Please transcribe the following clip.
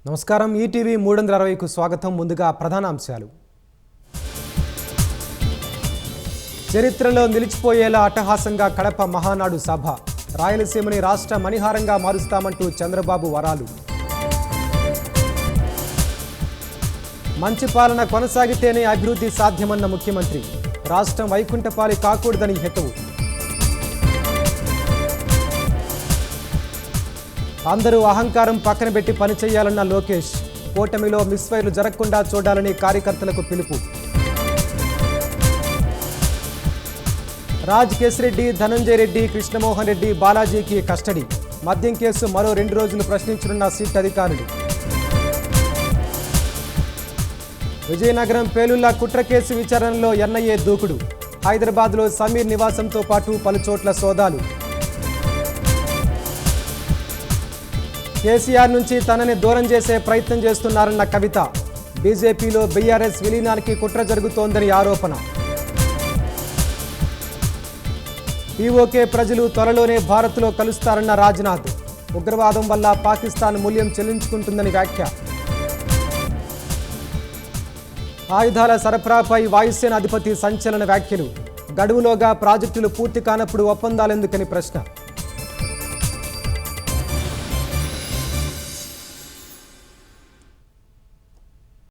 నమస్కారం ఈటీవీ 360కు స్వాగతం. ముందుగా ప్రధాన అంశాలు. చరిత్రలో నిలిచిపోయేలా అట్టహాసంగా కడప మహానాడు సభ. రాయలసీమని రాష్ట్ర మణిహారంగా మారుస్తామంటూ చంద్రబాబు వరాలు. మంచి పాలన కొనసాగితేనే అభివృద్ధి సాధ్యమన్న ముఖ్యమంత్రి. రాష్ట్రం వైకుంఠపాలి కాకూడదని హితవు. అందరూ అహంకారం పక్కన పెట్టి పనిచేయాలన్న లోకేష్. కూటమిలో మిస్ఫైర్లు జరగకుండా చూడాలని కార్యకర్తలకు పిలుపు. రాజ్ కేశిరెడ్డి, ధనంజయ రెడ్డి, కృష్ణమోహన్ రెడ్డి, బాలాజీకి కస్టడీ. మద్యం కేసు మరో 2 రోజులు ప్రశ్నించనున్న సిట్ అధికారులు. విజయనగరం పేలుళ్ల కుట్ర కేసు విచారణలో ఎన్ఐఏ దూకుడు. హైదరాబాద్లో సమీర్ నివాసంతో పాటు పలుచోట్ల సోదాలు. కేసీఆర్ నుంచి తనని దూరం చేసే ప్రయత్నం చేస్తున్నారన్న కవిత. బీజేపీలో బీఆర్ఎస్ విలీనానికి కుట్ర జరుగుతోందని ఆరోపణ. పీఓకే ప్రజలు త్వరలోనే భారత్లో కలుస్తారన్న రాజ్నాథ్. ఉగ్రవాదం వల్ల పాకిస్తాన్ మూల్యం చెల్లించుకుంటుందని వ్యాఖ్య. ఆయుధాల సరఫరాపై వాయుసేన అధిపతి సంచలన వ్యాఖ్యలు. గడువులోగా ప్రాజెక్టులు పూర్తి కానప్పుడు ఒప్పందాలెందుకని ప్రశ్న.